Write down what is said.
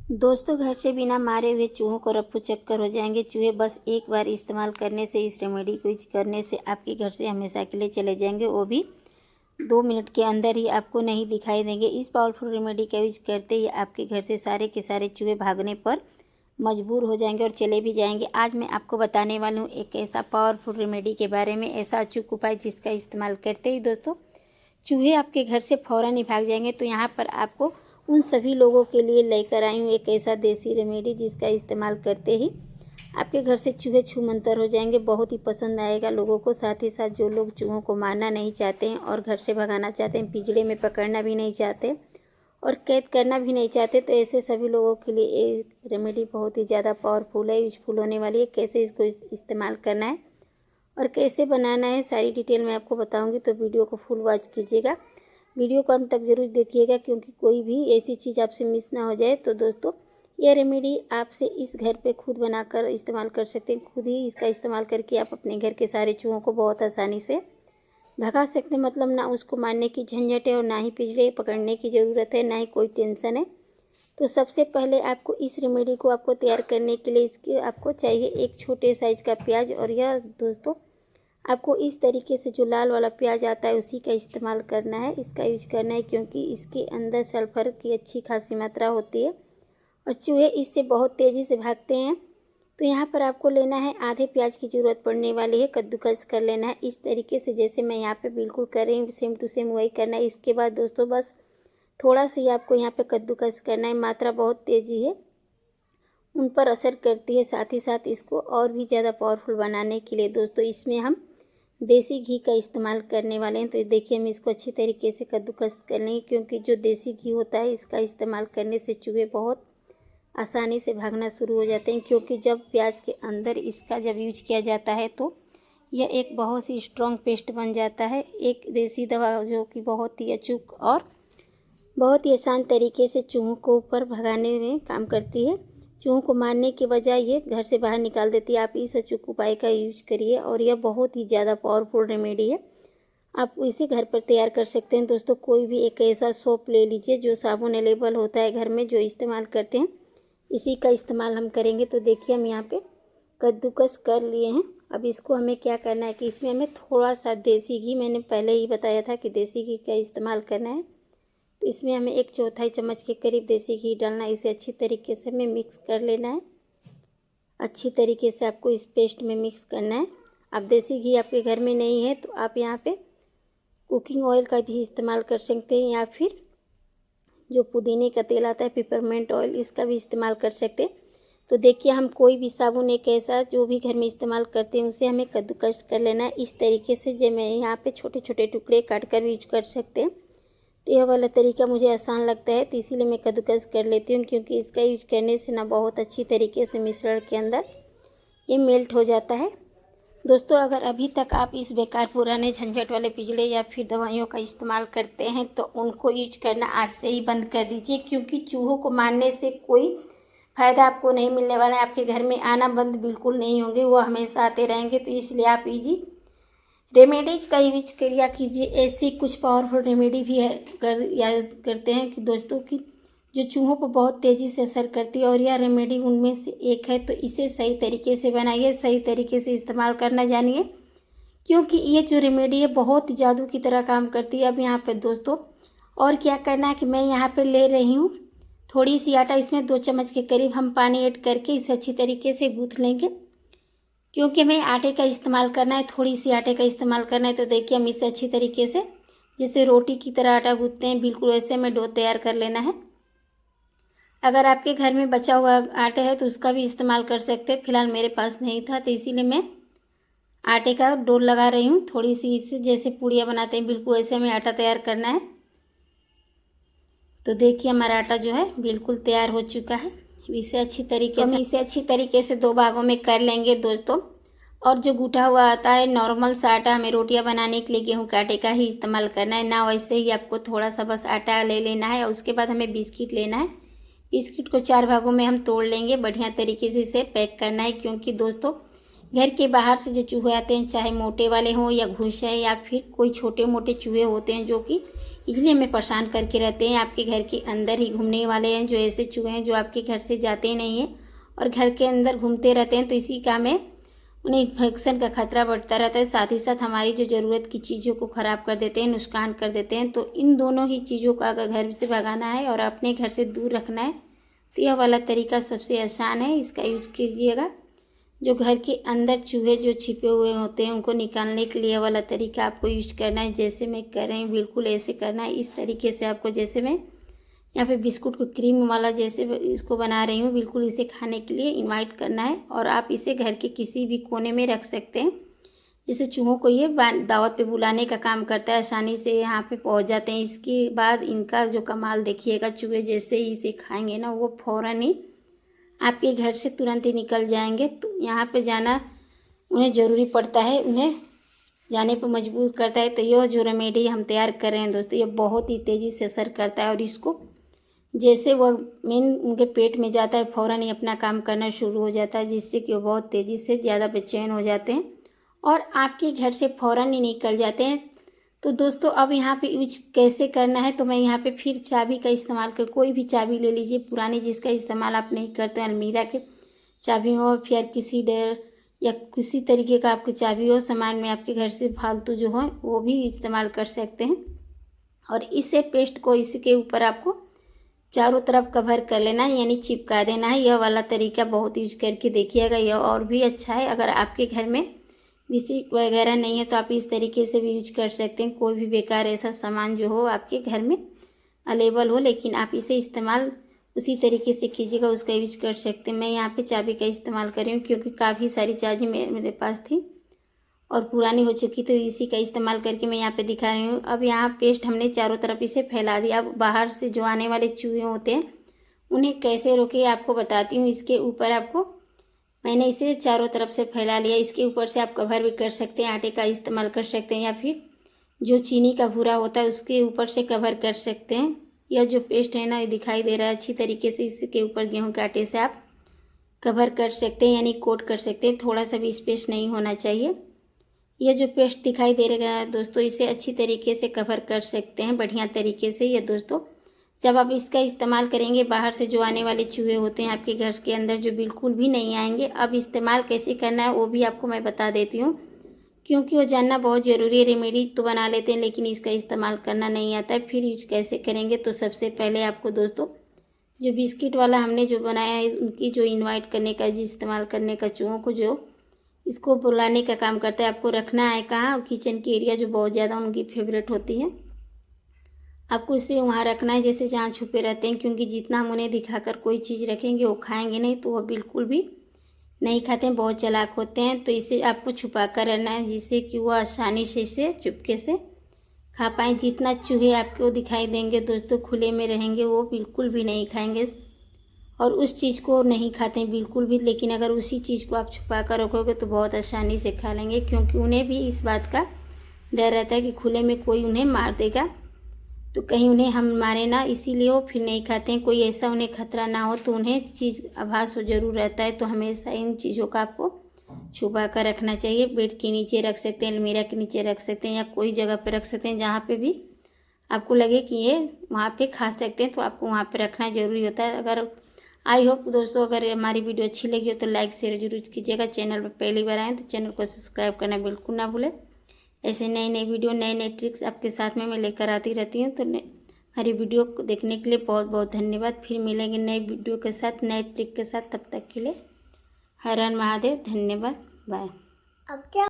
दोस्तों, घर से बिना मारे हुए चूहों को रफ्फू चक्कर हो जाएंगे। चूहे बस एक बार इस्तेमाल करने से, इस रेमेडी को यूज करने से आपके घर से हमेशा के लिए चले जाएंगे, वो भी 2 मिनट के अंदर ही आपको नहीं दिखाई देंगे। इस पावरफुल रेमेडी का यूज करते ही आपके घर से सारे के सारे चूहे भागने पर मजबूर हो जाएंगे और चले भी जाएंगे। आज मैं आपको बताने वाली हूँ एक ऐसा पावरफुल रेमेडी के बारे में, ऐसा अचूक उपाय जिसका इस्तेमाल करते ही दोस्तों चूहे आपके घर से फ़ौरन ही भाग जाएंगे। तो यहाँ पर आपको उन सभी लोगों के लिए लेकर आई हूँ एक ऐसा देसी रेमेडी जिसका इस्तेमाल करते ही आपके घर से चूहे छूमंतर हो जाएंगे। बहुत ही पसंद आएगा लोगों को। साथ ही साथ जो लोग चूहों को मारना नहीं चाहते हैं और घर से भगाना चाहते हैं, पिंजड़े में पकड़ना भी नहीं चाहते और कैद करना भी नहीं चाहते, तो ऐसे सभी लोगों के लिए ये रेमेडी बहुत ही ज़्यादा पावरफुल है, यूजफुल होने वाली है। कैसे इसको इस्तेमाल करना है और कैसे बनाना है, सारी डिटेल मैं आपको बताऊंगी, तो वीडियो को फुल वॉच कीजिएगा। वीडियो को अंत तक ज़रूर देखिएगा क्योंकि कोई भी ऐसी चीज़ आपसे मिस ना हो जाए। तो दोस्तों, यह रेमेडी आपसे इस घर पे खुद बनाकर इस्तेमाल कर सकते हैं। खुद ही इसका इस्तेमाल करके आप अपने घर के सारे चूहों को बहुत आसानी से भगा सकते हैं। मतलब ना उसको मारने की झंझट है और ना ही पिंजरे पकड़ने की ज़रूरत है, ना ही कोई टेंशन है। तो सबसे पहले आपको इस रेमेडी को तैयार करने के लिए इसके आपको चाहिए एक छोटे साइज़ का प्याज। और यह दोस्तों आपको इस तरीके से जो लाल वाला प्याज आता है उसी का इस्तेमाल करना है, इसका यूज करना है, क्योंकि इसके अंदर सल्फर की अच्छी खासी मात्रा होती है और चूहे इससे बहुत तेज़ी से भागते हैं। तो यहाँ पर आपको लेना है आधे प्याज की ज़रूरत पड़ने वाली है। कद्दूकस कर लेना है इस तरीके से, जैसे मैं यहाँ पे बिल्कुल कर रही हूँ, सेम टू सेम वही करना है। इसके बाद दोस्तों बस थोड़ा सा ही आपको यहाँ पे कद्दूकस करना है। मात्रा बहुत तेज़ी है, उन पर असर करती है। साथ ही साथ इसको और भी ज़्यादा पावरफुल बनाने के लिए दोस्तों इसमें हम देसी घी का इस्तेमाल करने वाले हैं। तो देखिए हम इसको अच्छी तरीके से कद्दूकस कर लेंगे, क्योंकि जो देसी घी होता है इसका इस्तेमाल करने से चूहे बहुत आसानी से भागना शुरू हो जाते हैं। क्योंकि जब प्याज के अंदर इसका जब यूज किया जाता है तो यह एक बहुत ही स्ट्रॉन्ग पेस्ट बन जाता है, एक देसी दवा जो कि बहुत ही अचूक और बहुत ही आसान तरीके से चूहों को ऊपर भगाने में काम करती है। चूहों को मारने के बजाय ये घर से बाहर निकाल देती है। आप इस अचूक उपाय का यूज करिए और यह बहुत ही ज़्यादा पावरफुल रेमेडी है। आप इसे घर पर तैयार कर सकते हैं। दोस्तों, कोई भी एक ऐसा सोप ले लीजिए जो साबुन अवेलेबल होता है घर में, जो इस्तेमाल करते हैं, इसी का इस्तेमाल हम करेंगे। तो देखिए हम यहाँ पे कद्दूकस कर लिए हैं। अब इसको हमें क्या करना है कि इसमें हमें थोड़ा सा देसी घी, मैंने पहले ही बताया था कि देसी घी का इस्तेमाल करना है, तो इसमें हमें 1/4 चम्मच के करीब देसी घी डालना है। इसे अच्छी तरीके से हमें मिक्स कर लेना है। अच्छी तरीके से आपको इस पेस्ट में मिक्स करना है। अब देसी घी आपके घर में नहीं है तो आप यहाँ पे कुकिंग ऑयल का भी इस्तेमाल कर सकते हैं, या फिर जो पुदीने का तेल आता है पिपरमेंट ऑयल, इसका भी इस्तेमाल कर सकते हैं। तो देखिए हम कोई भी साबुन एक ऐसा जो भी घर में इस्तेमाल करते हैं उसे हमें कद्दूकस कर लेना है इस तरीके से। जो मैं यहाँ पे छोटे छोटे टुकड़े काट कर भी यूज कर सकते हैं, तो यह वाला तरीका मुझे आसान लगता है, तो इसीलिए मैं कद्दूकस कर लेती हूँ। क्योंकि इसका यूज करने से ना बहुत अच्छी तरीके से मिश्रण के अंदर ये मेल्ट हो जाता है। दोस्तों, अगर अभी तक आप इस बेकार पुराने झंझट वाले पिंजड़े या फिर दवाइयों का इस्तेमाल करते हैं तो उनको यूज करना आज से ही बंद कर दीजिए, क्योंकि चूहों को मारने से कोई फ़ायदा आपको नहीं मिलने वाला है। आपके घर में आना बंद बिल्कुल नहीं होंगे, वो हमेशा आते रहेंगे। तो इसलिए आप इजी रेमेडीज का यूज करिया कीजिए। ऐसी कुछ पावरफुल रेमेडी भी है करते हैं कि दोस्तों की जो चूहों पर बहुत तेज़ी से असर करती है, और यह रेमेडी उनमें से एक है। तो इसे सही तरीके से बनाइए, सही तरीके से इस्तेमाल करना जानिए, क्योंकि ये जो रेमेडी है बहुत जादू की तरह काम करती है। अब यहाँ पे दोस्तों और क्या करना है कि मैं यहाँ पे ले रही हूँ थोड़ी सी आटा, इसमें 2 चम्मच के करीब हम पानी ऐड करके इसे अच्छी तरीके से गूँथ लेंगे। क्योंकि हमें आटे का इस्तेमाल करना है, थोड़ी सी आटे का इस्तेमाल करना है। तो देखिए हम इसे अच्छी तरीके से जैसे रोटी की तरह आटा गूँथते हैं, बिल्कुल वैसे हमें डो तैयार कर लेना है। अगर आपके घर में बचा हुआ आटा है तो उसका भी इस्तेमाल कर सकते हैं। फिलहाल मेरे पास नहीं था तो इसीलिए मैं आटे का डो लगा रही हूँ थोड़ी सी, इससे जैसे पूड़ियाँ बनाते हैं बिल्कुल ऐसे हमें आटा तैयार करना है। तो देखिए हमारा आटा जो है बिल्कुल तैयार हो चुका है। इसे अच्छी तरीके से 2 भागों में कर लेंगे दोस्तों। और जो गूँथा हुआ आता है नॉर्मल सा आटा, हमें रोटियां बनाने के लिए गेहूं के आटे का ही इस्तेमाल करना है ना। वैसे ही आपको थोड़ा सा बस आटा ले लेना है और उसके बाद हमें बिस्किट लेना है। बिस्किट को 4 भागों में हम तोड़ लेंगे, बढ़िया तरीके से इसे पैक करना है। क्योंकि दोस्तों घर के बाहर से जो चूहे आते हैं, चाहे मोटे वाले हों या घुस है या फिर कोई छोटे मोटे चूहे होते हैं जो कि इसलिए हमें परेशान करके रहते हैं। आपके घर के अंदर ही घूमने वाले हैं जो ऐसे चूहे हैं जो आपके घर से जाते ही नहीं हैं और घर के अंदर घूमते रहते हैं, तो इसी काम में उन्हें इन्फेक्शन का खतरा बढ़ता रहता है। साथ ही साथ हमारी जो ज़रूरत की चीज़ों को ख़राब कर देते हैं, नुकसान कर देते हैं। तो इन दोनों ही चीज़ों का अगर घर से भगाना है और अपने घर से दूर रखना है तो यह वाला तरीका सबसे आसान है, इसका यूज कीजिएगा। जो घर के अंदर चूहे जो छिपे हुए होते हैं उनको निकालने के लिए वाला तरीका आपको यूज करना है। जैसे मैं कर रही हूँ बिल्कुल ऐसे करना है। इस तरीके से आपको, जैसे मैं यहाँ पे बिस्कुट को क्रीम वाला जैसे इसको बना रही हूँ, बिल्कुल इसे खाने के लिए इनवाइट करना है। और आप इसे घर के किसी भी कोने में रख सकते हैं। जैसे चूहों को ये दावत पे बुलाने का काम करता है, आसानी से यहाँ पे पहुँच जाते हैं। इसके बाद इनका जो कमाल देखिएगा, चूहे जैसे ही इसे खाएंगे ना वो फ़ौरन ही आपके घर से तुरंत ही निकल जाएंगे। तो यहाँ पे जाना उन्हें ज़रूरी पड़ता है, उन्हें जाने पर मजबूर करता है। तो यह जो रेमेडी हम तैयार कर रहे हैं दोस्तों, ये बहुत ही तेज़ी से असर करता है और इसको जैसे वह मेन उनके पेट में जाता है फ़ौरन ही अपना काम करना शुरू हो जाता है, जिससे कि वो बहुत तेज़ी से ज़्यादा बेचैन हो जाते हैं और आपके घर से फ़ौरन ही निकल जाते हैं। तो दोस्तों अब यहाँ पे यूज कैसे करना है, तो मैं यहाँ पे फिर चाबी का इस्तेमाल कर, कोई भी चाबी ले लीजिए पुरानी जिसका इस्तेमाल आप नहीं करते, अलमीरा के चाबी हो फिर किसी डर या किसी तरीके का आपकी चाबी हो, सामान में आपके घर से फालतू जो हो वो भी इस्तेमाल कर सकते हैं। और इसे पेस्ट को इसके ऊपर आपको चारों तरफ कवर कर लेना है, यानी चिपका देना है। यह वाला तरीका बहुत यूज करके देखिएगा, यह और भी अच्छा है। अगर आपके घर में बिस्किट वगैरह नहीं है तो आप इस तरीके से भी यूज कर सकते हैं। कोई भी बेकार ऐसा सामान जो हो आपके घर में अवेलेबल हो, लेकिन आप इसे इस्तेमाल उसी तरीके से कीजिएगा, उसका यूज कर सकते हैं। मैं यहाँ पे चाबी का इस्तेमाल कर रही हूँ क्योंकि काफ़ी सारी चाबी मेरे पास थी और पुरानी हो चुकी, तो इसी का इस्तेमाल करके मैं यहाँ पे दिखा रही हूँ। अब यहाँ पेस्ट हमने चारों तरफ इसे फैला दिया। अब बाहर से जो आने वाले चूहे होते हैं उन्हें कैसे रोके आपको बताती हूँ। इसके ऊपर आपको मैंने इसे चारों तरफ से फैला लिया। इसके ऊपर से आप कवर भी कर सकते हैं, आटे का इस्तेमाल कर सकते हैं या फिर जो चीनी का भूरा होता है उसके ऊपर से कवर कर सकते हैं। यह जो पेस्ट है ना, ये दिखाई दे रहा है अच्छी तरीके से, इसके ऊपर गेहूं के आटे से आप कवर कर सकते हैं, यानी कोट कर सकते हैं। थोड़ा सा भी स्पेस नहीं होना चाहिए। यह जो पेस्ट दिखाई दे रहा है दोस्तों, इसे अच्छी तरीके से कवर कर सकते हैं बढ़िया तरीके से। ये दोस्तों जब आप इसका इस्तेमाल करेंगे, बाहर से जो आने वाले चूहे होते हैं आपके घर के अंदर जो बिल्कुल भी नहीं आएंगे। अब इस्तेमाल कैसे करना है वो भी आपको मैं बता देती हूँ, क्योंकि वो जानना बहुत ज़रूरी है। रेमेडी तो बना लेते हैं लेकिन इसका इस्तेमाल करना नहीं आता है, फिर यूज कैसे करेंगे। तो सबसे पहले आपको दोस्तों जो बिस्किट वाला हमने जो बनाया है, उनकी जो इन्वाइट करने का, जो इस्तेमाल करने का, चूहों को जो इसको बुलाने का काम करता है, आपको रखना है कहाँ, किचन की एरिया जो बहुत ज़्यादा उनकी फेवरेट होती है, आपको इसे वहाँ रखना है जैसे जहाँ छुपे रहते हैं। क्योंकि जितना हम उन्हें दिखाकर कोई चीज़ रखेंगे वो खाएंगे नहीं, तो वह बिल्कुल भी नहीं खाते हैं, बहुत चालाक होते हैं। तो इसे आपको छुपा कर रहना है जिससे कि वह आसानी से इसे चुपके से खा पाएँ। जितना चूहे आपको दिखाई देंगे दोस्तों खुले में रहेंगे, वो बिल्कुल भी नहीं खाएंगे और उस चीज़ को नहीं खाते हैं बिल्कुल भी। लेकिन अगर उसी चीज़ को आप छुपा कर रखोगे तो बहुत आसानी से खा लेंगे, क्योंकि उन्हें भी इस बात का डर रहता है कि खुले में कोई उन्हें मार देगा, तो कहीं उन्हें हम मारे ना, इसीलिए वो फिर नहीं खाते हैं। कोई ऐसा उन्हें खतरा ना हो तो उन्हें चीज़ आभास हो जरूर रहता है। तो हमेशा इन चीज़ों का आपको छुपा कर रखना चाहिए। बेड के नीचे रख सकते हैं, अलमीरा के नीचे रख सकते हैं, या कोई जगह पर रख सकते हैं जहाँ पे भी आपको लगे कि ये वहाँ पे खा सकते हैं, तो आपको वहाँ पे रखना ज़रूरी होता है। अगर आई होप दोस्तों अगर हमारी वीडियो अच्छी लगी हो तो लाइक शेयर जरूर कीजिएगा। चैनल पर पहली बार आएँ तो चैनल को सब्सक्राइब करना बिल्कुल ना भूलें। ऐसे नई नई वीडियो, नए नए ट्रिक्स आपके साथ में मैं लेकर आती रहती हूँ। तो हमारी वीडियो को देखने के लिए बहुत बहुत धन्यवाद। फिर मिलेंगे नई वीडियो के साथ, नए ट्रिक के साथ। तब तक के लिए हर हर महादेव, धन्यवाद, बाय। अब क्या